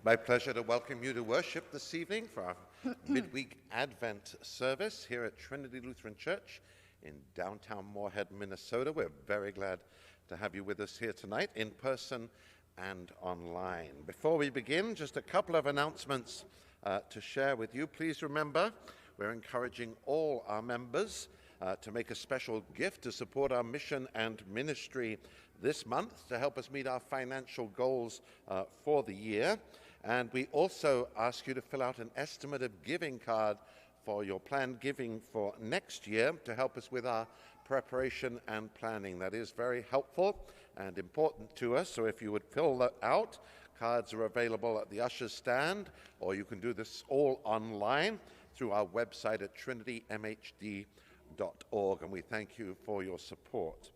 My pleasure to welcome you to worship this evening for our midweek Advent service here at Trinity Lutheran Church in downtown Moorhead, Minnesota. We're very glad to have you with us here tonight, in person and online. Before we begin, just a couple of announcements to share with you. Please remember, we're encouraging all our members to make a special gift to support our mission and ministry this month to help us meet our financial goals for the year. And we also ask you to fill out an estimative giving card for your planned giving for next year to help us with our preparation and planning. That is very helpful and important to us, so if you would fill that out, cards are available at the usher's stand, or you can do this all online through our website at trinitymhd.org, and we thank you for your support.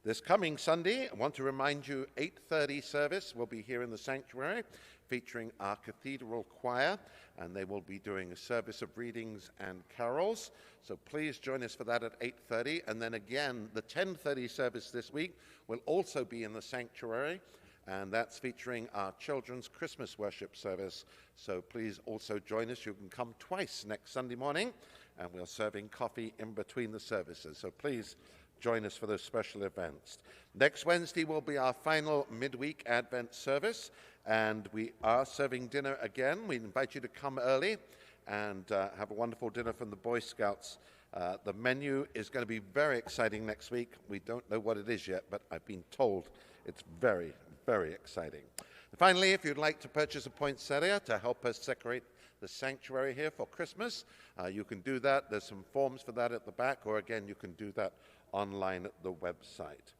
This coming Sunday, I want to remind you, 8:30 service will be here in the sanctuary, featuring our cathedral choir, and they will be doing a service of readings and carols. So please join us for that at 8:30. And then again, the 10:30 service this week will also be in the sanctuary, and that's featuring our children's Christmas worship service. So please also join us. You can come twice next Sunday morning, and we're serving coffee in between the services. So please join us for those special events. Next Wednesday will be our final midweek Advent service, and we are serving dinner again. We invite you to come early and have a wonderful dinner from the Boy Scouts. The menu is going to be very exciting next week. We don't know what it is yet, but I've been told it's very, very exciting. And finally, if you'd like to purchase a poinsettia to help us decorate the sanctuary here for Christmas, you can do that. There's some forms for that at the back, or again, you can do that online at the website.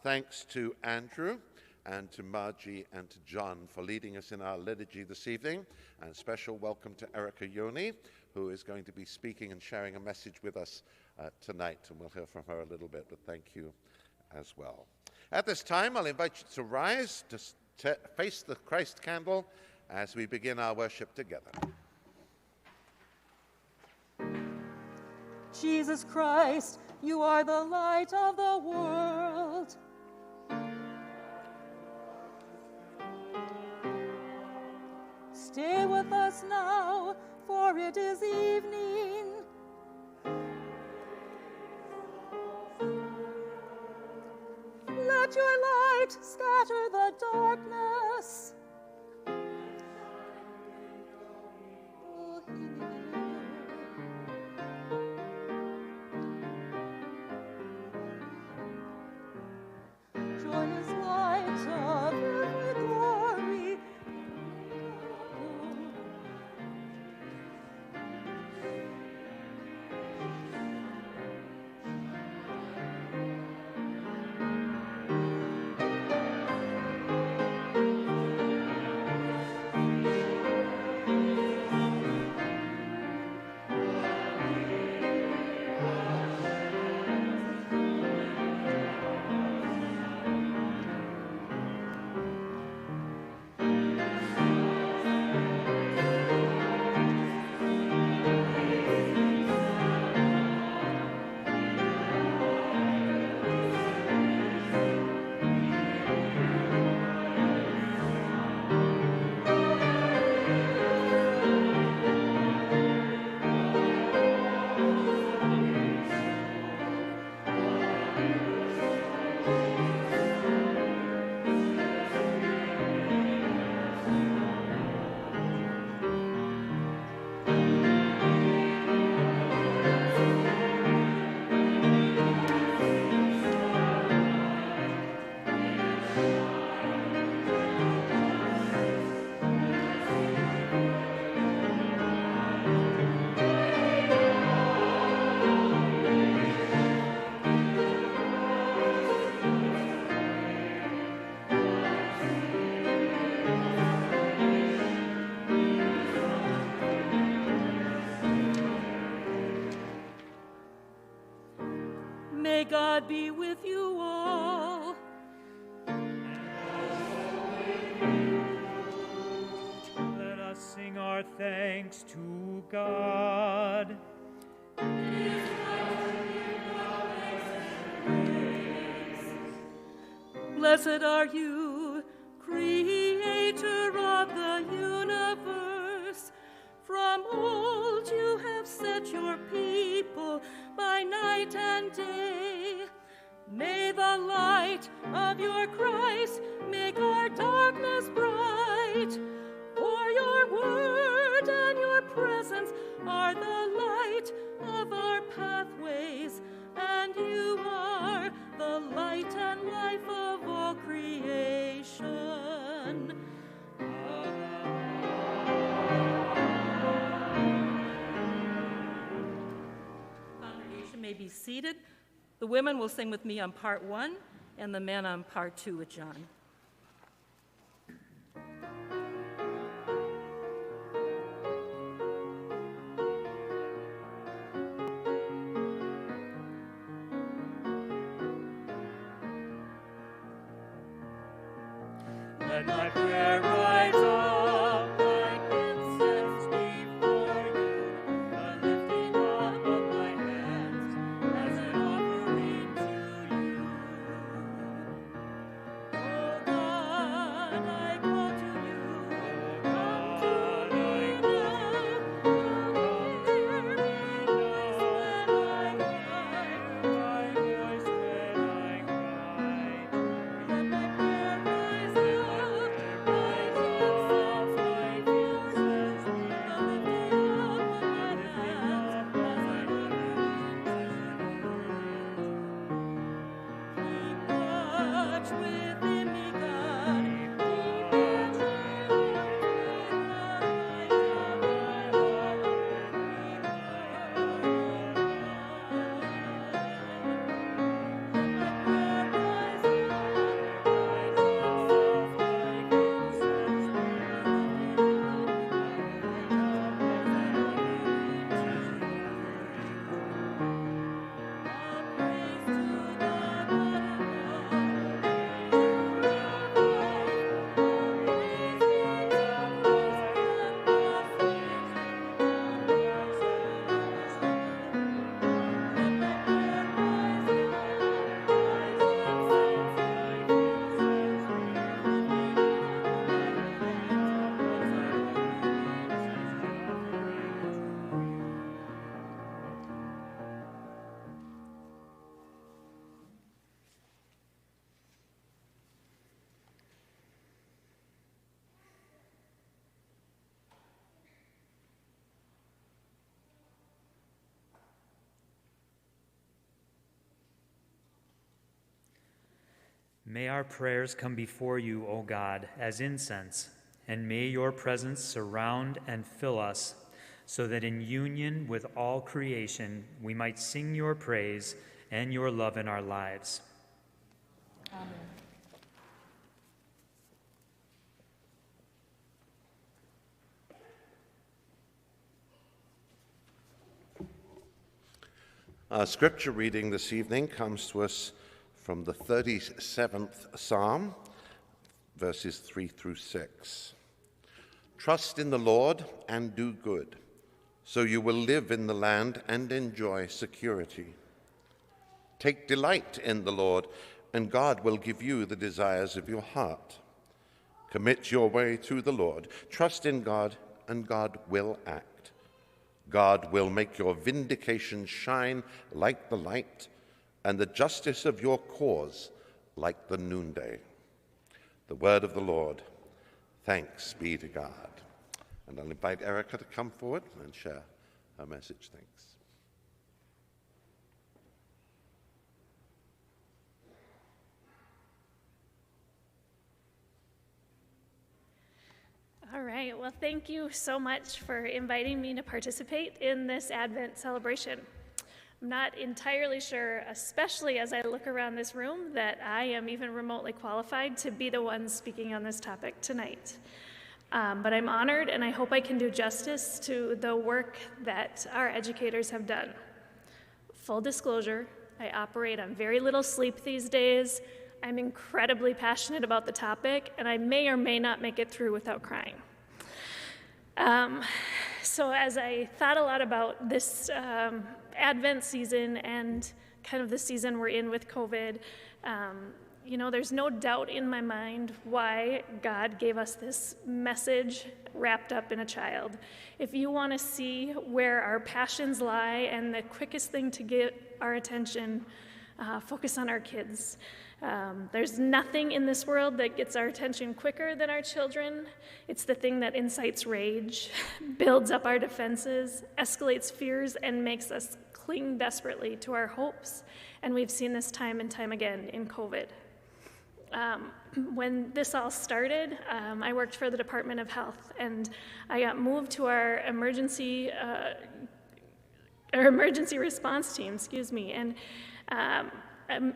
Thanks to Andrew and to Margie and to John for leading us in our liturgy this evening, and a special welcome to Erica Yoni, who is going to be speaking and sharing a message with us tonight, and we'll hear from her a little bit, but thank you as well. At this time, I'll invite you to rise to face the Christ candle as we begin our worship together. Jesus Christ, you are the light of the world. Stay with us now, for it is evening. Let your light scatter the darkness. Joyous light of every glory. May God be with you all. Let us sing our thanks to God. Blessed are you, Creator of the universe. set your people by night and day. May the light of your Christ make our darkness bright. For your word and your presence are the light of our pathways, and you are the light and life of all creation. Congregation may be seated. The women will sing with me on part 1, and the men on part 2 with John. Let my prayer rise up like incense before you, a lifting up of my hands as an offering to you. Oh God, I call to you. Come to me now. Come hear my voice when I cry. Let my prayer rise up. May our prayers come before you, O God, as incense, and may your presence surround and fill us, so that in union with all creation we might sing your praise and your love in our lives. Amen. Our scripture reading this evening comes to us from the 37th Psalm, verses 3 through 6. Trust in the Lord and do good, so you will live in the land and enjoy security. Take delight in the Lord, and God will give you the desires of your heart. Commit your way to the Lord. Trust in God, and God will act. God will make your vindication shine like the light, and the justice of your cause like the noonday. The word of the Lord. Thanks be to God. And I'll invite Erica to come forward and share her message. Thanks. All right, well, thank you so much for inviting me to participate in this Advent celebration. I'm not entirely sure, especially as I look around this room, that I am even remotely qualified to be the one speaking on this topic tonight. But I'm honored, and I hope I can do justice to the work that our educators have done. Full disclosure, I operate on very little sleep these days. I'm incredibly passionate about the topic, and I may or may not make it through without crying. So as I thought a lot about this Advent season and kind of the season we're in with COVID, there's no doubt in my mind why God gave us this message wrapped up in a child. If you want to see where our passions lie and the quickest thing to get our attention, focus on our kids. There's nothing in this world that gets our attention quicker than our children. It's the thing that incites rage, builds up our defenses, escalates fears, and makes us cling desperately to our hopes. And we've seen this time and time again in COVID. When this all started, I worked for the Department of Health, and I got moved to our emergency response team, and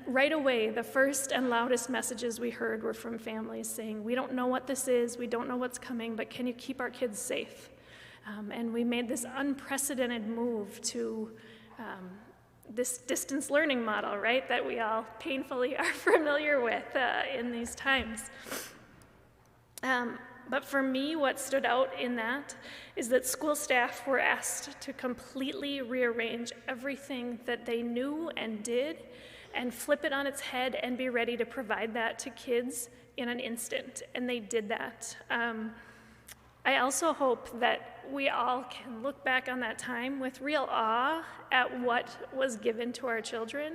right away, the first and loudest messages we heard were from families saying, we don't know what this is, we don't know what's coming, but can you keep our kids safe? And we made this unprecedented move to this distance learning model, right, that we all painfully are familiar with in these times. But for me, what stood out in that is that school staff were asked to completely rearrange everything that they knew and did and flip it on its head and be ready to provide that to kids in an instant, and they did that. I also hope that we all can look back on that time with real awe at what was given to our children,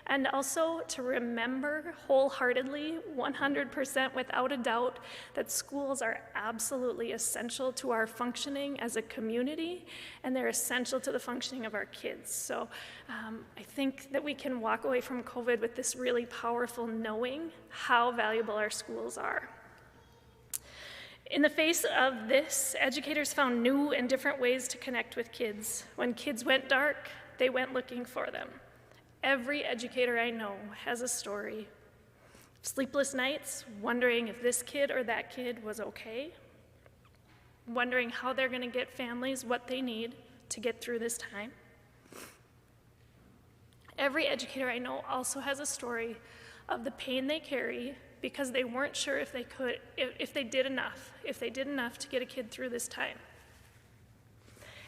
and also to remember wholeheartedly, 100% without a doubt, that schools are absolutely essential to our functioning as a community, and they're essential to the functioning of our kids. So I think that we can walk away from COVID with this really powerful knowing how valuable our schools are. In the face of this, educators found new and different ways to connect with kids. When kids went dark, they went looking for them. Every educator I know has a story. Sleepless nights, wondering if this kid or that kid was okay, wondering how they're going to get families what they need to get through this time. Every educator I know also has a story of the pain they carry because they weren't sure if they did enough to get a kid through this time.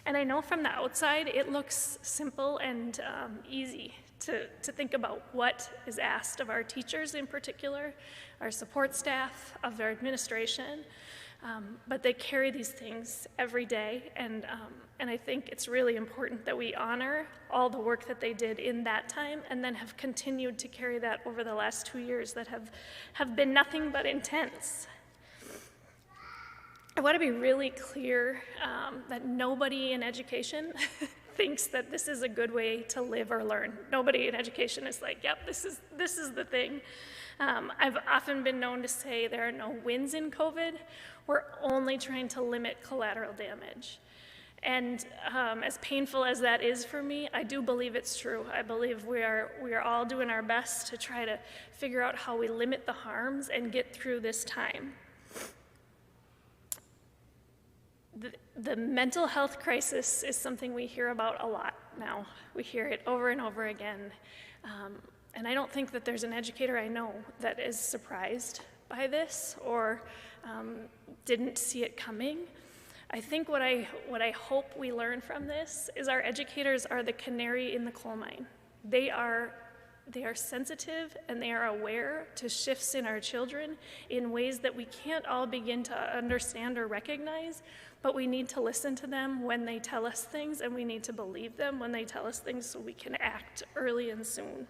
And I know from the outside, it looks simple and easy to think about what is asked of our teachers in particular, our support staff, of our administration, but they carry these things every day, and I think it's really important that we honor all the work that they did in that time and then have continued to carry that over the last 2 years that have been nothing but intense. I want to be really clear that nobody in education thinks that this is a good way to live or learn. Nobody in education is like, yep, this is the thing. I've often been known to say there are no wins in COVID. We're only trying to limit collateral damage. And as painful as that is for me, I do believe it's true. I believe we are all doing our best to try to figure out how we limit the harms and get through this time. The mental health crisis is something we hear about a lot now. We hear it over and over again. And I don't think that there's an educator I know that is surprised by this or didn't see it coming. I think what I hope we learn from this is our educators are the canary in the coal mine. They are sensitive and they are aware to shifts in our children in ways that we can't all begin to understand or recognize, but we need to listen to them when they tell us things, and we need to believe them when they tell us things so we can act early and soon.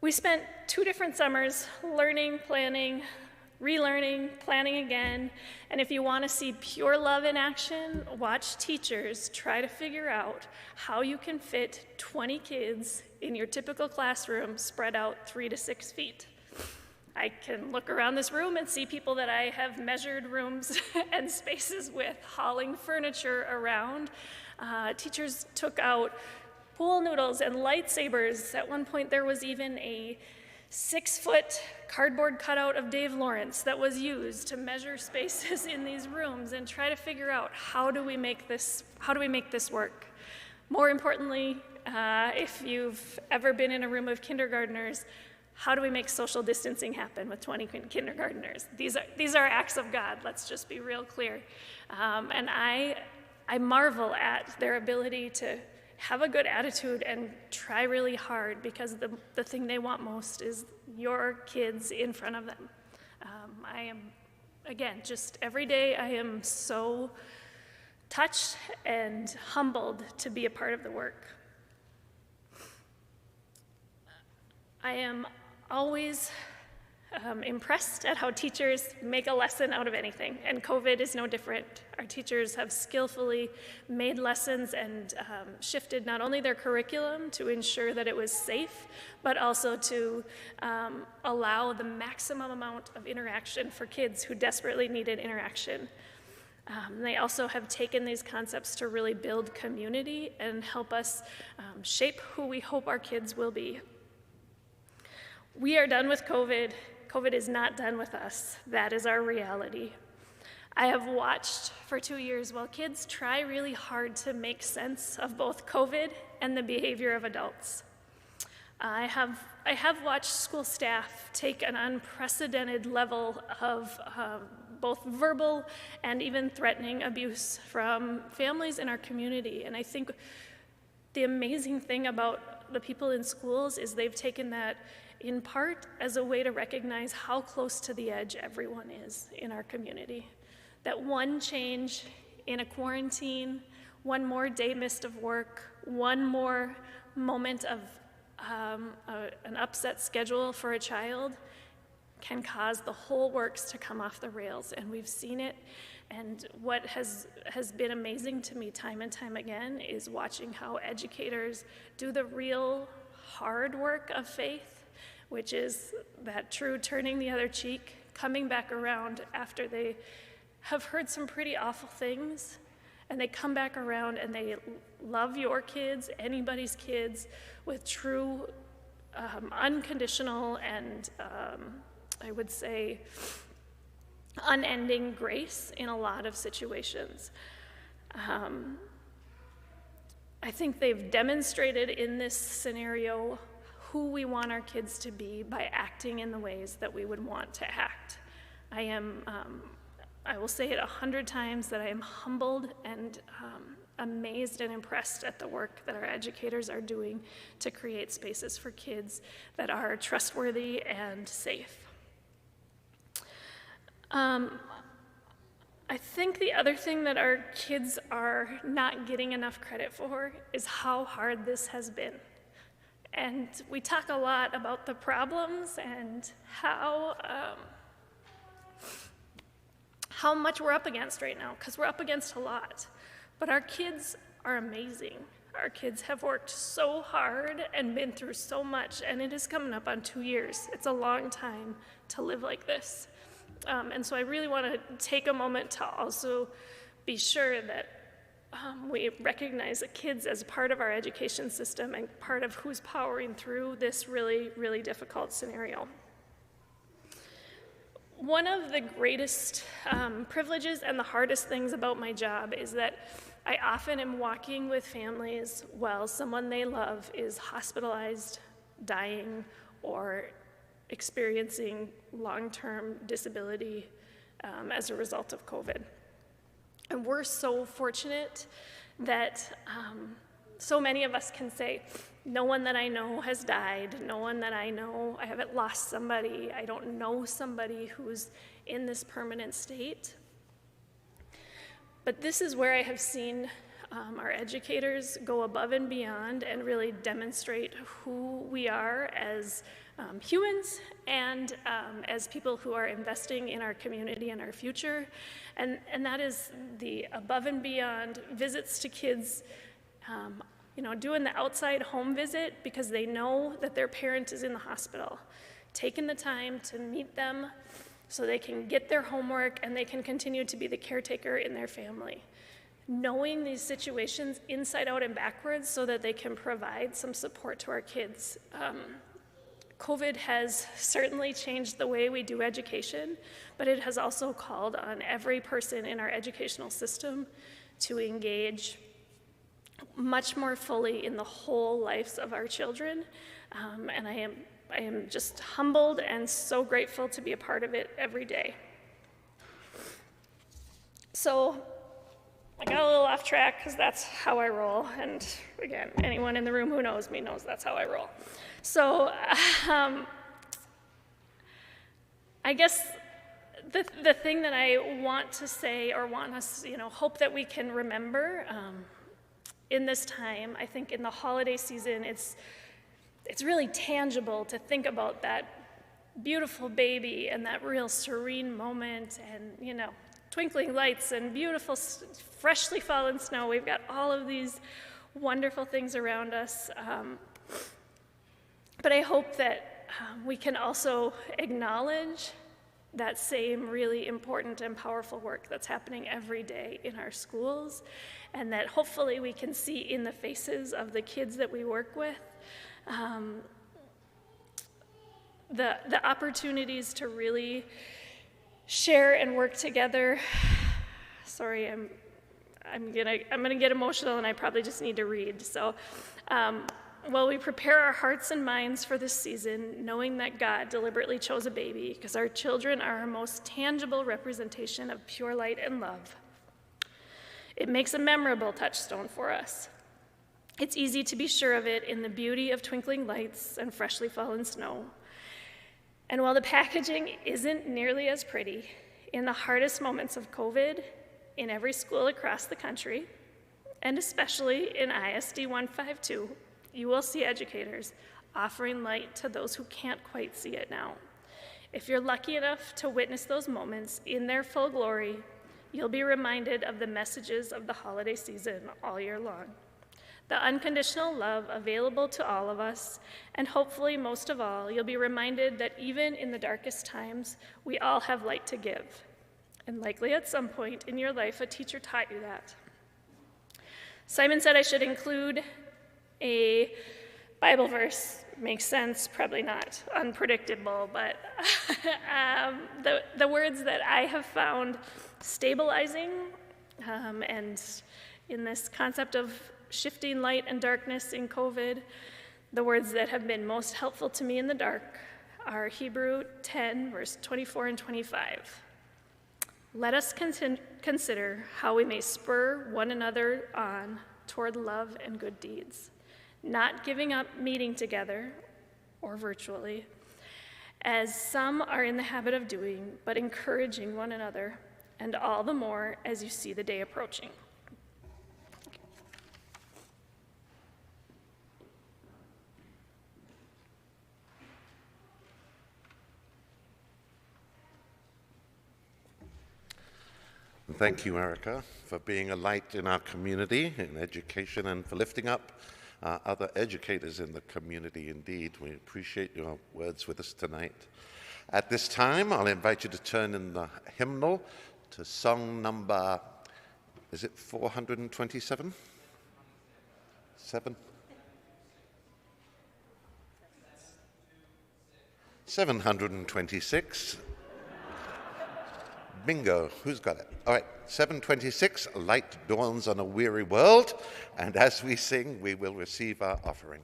We spent 2 different summers learning, planning, relearning, planning again, and if you want to see pure love in action, watch teachers try to figure out how you can fit 20 kids in your typical classroom spread out 3 to 6 feet. I can look around this room and see people that I have measured rooms and spaces with, hauling furniture around. Teachers took out pool noodles and lightsabers. At one point there was even a 6-foot cardboard cutout of Dave Lawrence that was used to measure spaces in these rooms and try to figure out how do we make this work. More importantly, if you've ever been in a room of kindergartners, how do we make social distancing happen with 20 kindergartners? These are acts of God, let's just be real clear. And I marvel at their ability to have a good attitude and try really hard, because the thing they want most is your kids in front of them. I am, again, just every day I am so touched and humbled to be a part of the work. I am always impressed at how teachers make a lesson out of anything, and COVID is no different. Our teachers have skillfully made lessons and shifted not only their curriculum to ensure that it was safe, but also to allow the maximum amount of interaction for kids who desperately needed interaction. They also have taken these concepts to really build community and help us shape who we hope our kids will be. We are done with COVID. COVID is not done with us. That is our reality. I have watched for 2 years while kids try really hard to make sense of both COVID and the behavior of adults. I have watched school staff take an unprecedented level of both verbal and even threatening abuse from families in our community. And I think the amazing thing about the people in schools is they've taken that in part as a way to recognize how close to the edge everyone is in our community. That one change in a quarantine, one more day missed of work, one more moment of an upset schedule for a child can cause the whole works to come off the rails, and we've seen it. And what has been amazing to me time and time again is watching how educators do the real hard work of faith, which is that true turning the other cheek, coming back around after they have heard some pretty awful things, and they come back around and they love your kids, anybody's kids, with true unconditional and I would say unending grace in a lot of situations. I think they've demonstrated in this scenario who we want our kids to be by acting in the ways that we would want to act. I will say it 100 times that I am humbled and amazed and impressed at the work that our educators are doing to create spaces for kids that are trustworthy and safe. I think the other thing that our kids are not getting enough credit for is how hard this has been. And we talk a lot about the problems and how much we're up against right now, because we're up against a lot. But our kids are amazing. Our kids have worked so hard and been through so much, and it is coming up on 2 years. It's a long time to live like this. And so I really want to take a moment to also be sure that we recognize the kids as part of our education system and part of who's powering through this really, really difficult scenario. One of the greatest privileges and the hardest things about my job is that I often am walking with families while someone they love is hospitalized, dying, or experiencing long-term disability as a result of COVID. And we're so fortunate that so many of us can say, no one that I know has died, no one that I know, I haven't lost somebody, I don't know somebody who's in this permanent state. But this is where I have seen our educators go above and beyond and really demonstrate who we are as humans and as people who are investing in our community and our future. And that is the above and beyond visits to kids, doing the outside home visit because they know that their parent is in the hospital, taking the time to meet them so they can get their homework and they can continue to be the caretaker in their family. Knowing these situations inside out and backwards so that they can provide some support to our kids. COVID has certainly changed the way we do education, but it has also called on every person in our educational system to engage much more fully in the whole lives of our children. And I am just humbled and so grateful to be a part of it every day. So I got a little off track because that's how I roll. And again, anyone in the room who knows me knows that's how I roll. So I guess the thing that I want to say or want us, hope that we can remember in this time, I think in the holiday season, it's really tangible to think about that beautiful baby and that real serene moment and, twinkling lights and beautiful, freshly fallen snow. We've got all of these wonderful things around us. But I hope that we can also acknowledge that same really important and powerful work that's happening every day in our schools, and that hopefully we can see in the faces of the kids that we work with the opportunities to really share and work together. Sorry, I'm gonna get emotional, and I probably just need to read. So, while we prepare our hearts and minds for this season, knowing that God deliberately chose a baby, because our children are our most tangible representation of pure light and love, it makes a memorable touchstone for us. It's easy to be sure of it in the beauty of twinkling lights and freshly fallen snow. And while the packaging isn't nearly as pretty, in the hardest moments of COVID, in every school across the country, and especially in ISD 152, you will see educators offering light to those who can't quite see it now. If you're lucky enough to witness those moments in their full glory, you'll be reminded of the messages of the holiday season all year long. The unconditional love available to all of us, and hopefully most of all, you'll be reminded that even in the darkest times, we all have light to give. And likely at some point in your life, a teacher taught you that. Simon said I should include a Bible verse. Makes sense, probably not unpredictable, but the words that I have found stabilizing and in this concept of shifting light and darkness in COVID, the words that have been most helpful to me in the dark are Hebrew 10, verse 24 and 25. Let us consider how we may spur one another on toward love and good deeds, not giving up meeting together or virtually, as some are in the habit of doing, but encouraging one another, and all the more as you see the day approaching. Thank you, Erica, for being a light in our community, in education, and for lifting up other educators in the community. Indeed, we appreciate your words with us tonight. At this time, I'll invite you to turn in the hymnal to song number, is it 427? 726. Bingo, who's got it? All right, 726, light dawns on a weary world, and as we sing, we will receive our offering.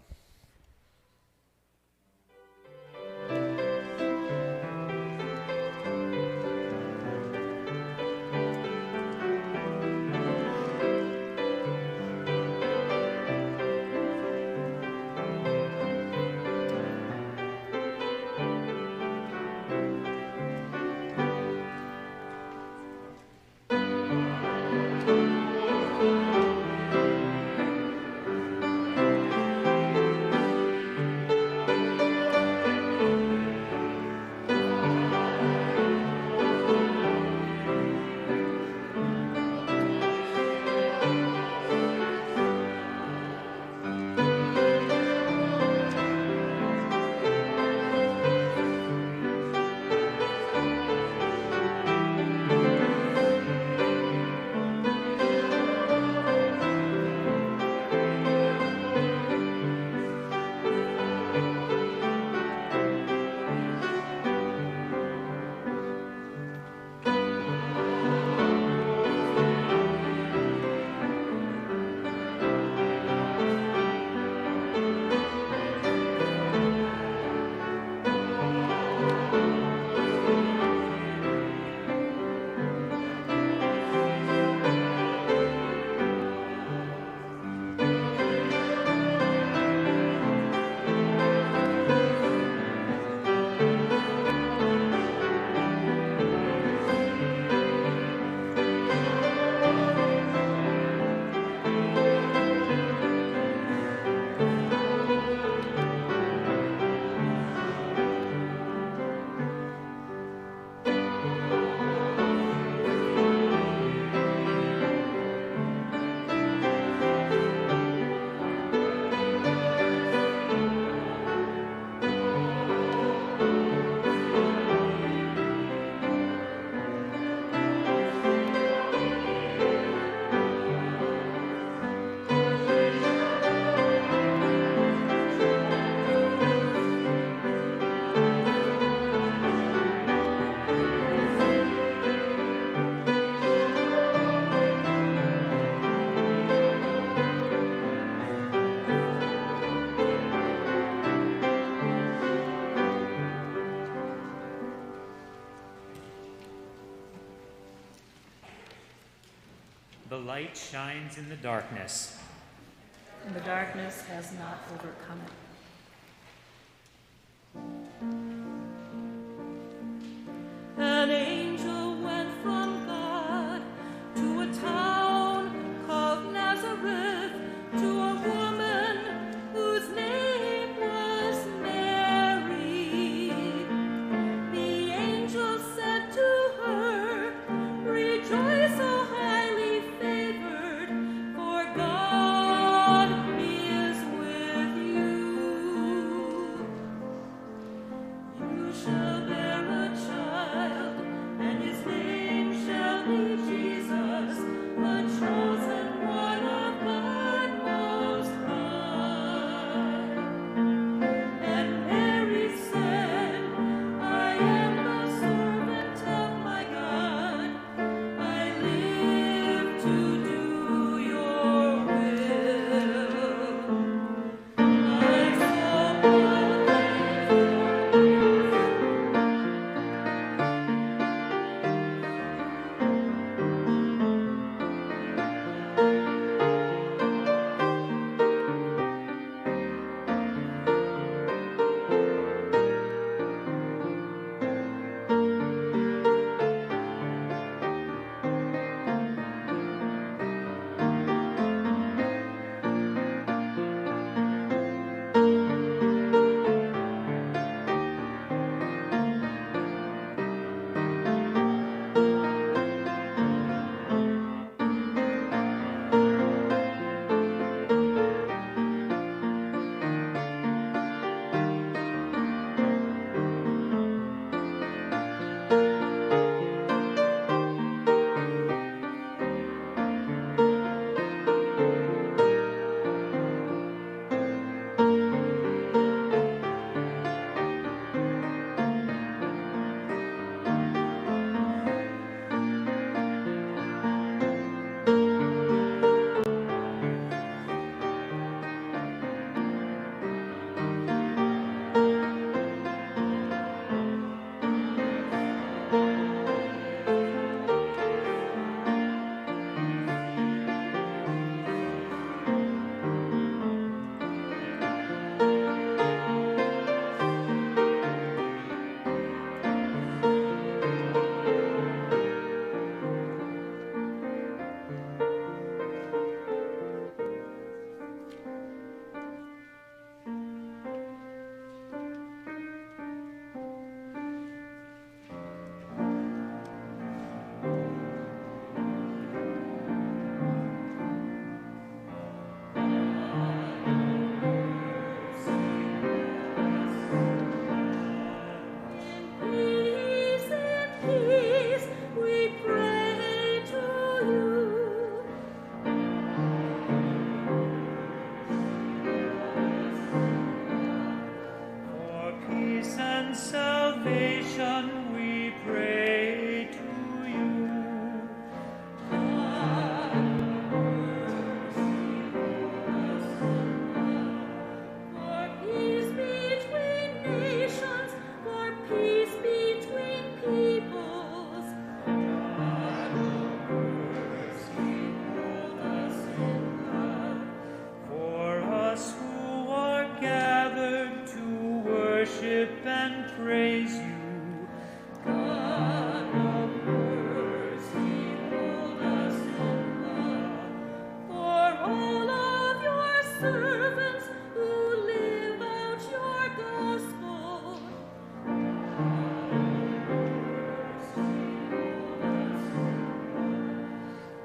light shines in the darkness, and the darkness has not overcome it. An angel went from God to a town called Nazareth, to a woman whose name was Mary. The angel said to her, "Rejoice, O highly favored, for God is with you. You shall bear a child, and his name shall be Jesus, the chosen one of God Most High." And Mary said, "I am the servant of my God. I live to do your will." I saw salvation we pray to you. For peace between nations, for peace between peoples. God of mercy, hold us in love. For us who are gathered to worship and praise you. God of mercy, hold us in love. For all of your servants who live out your gospel. God of mercy, hold us in love.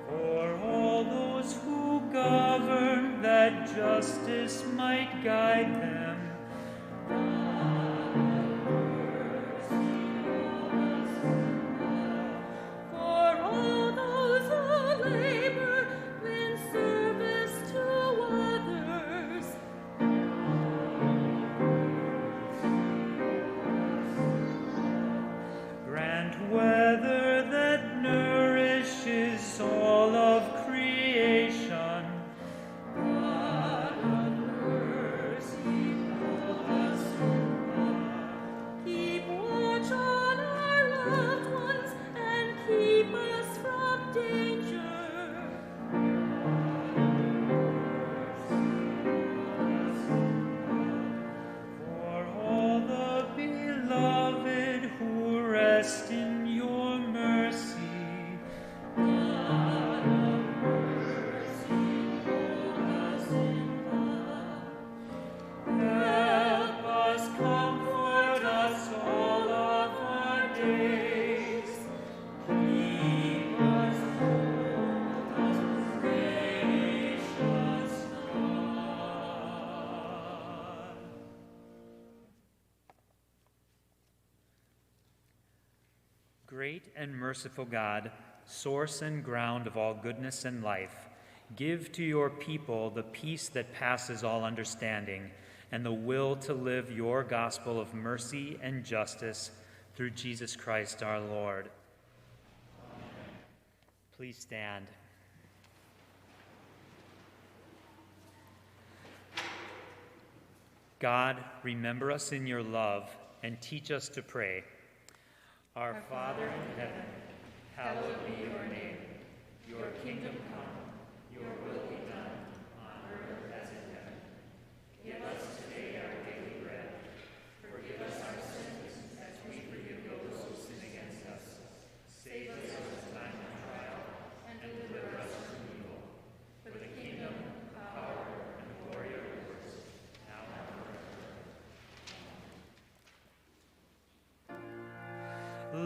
For all those who govern, that justice might guide them. For all those who labor in service to others. Grant weather that nourishes all of creation. God of mercy, hold us in love. Great and merciful God, source and ground of all goodness and life, give to your people the peace that passes all understanding and the will to live your gospel of mercy and justice through Jesus Christ our Lord. Amen. Please stand. God, remember us in your love and teach us to pray. Our Father in heaven, hallowed be your name. Your kingdom come, your will be done, on earth as in heaven. Give us today our daily bread. Forgive us our sins as we forgive those who sin against us. Save us from the time of trial, and deliver us from evil. For the kingdom, power, and glory are yours, now and forever.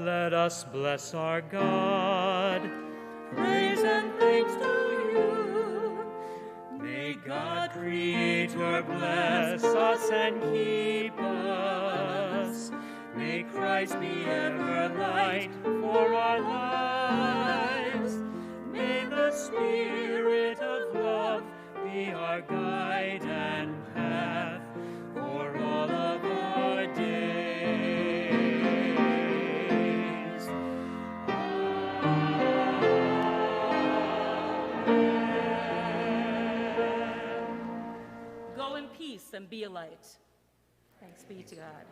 Let us bless our God. Praise and thanks to you. May God Creator bless us and keep us. May Christ be ever light for our lives. May the Spirit of love be our guide and path for all of our days. Go in peace and be a light. Thanks be to God.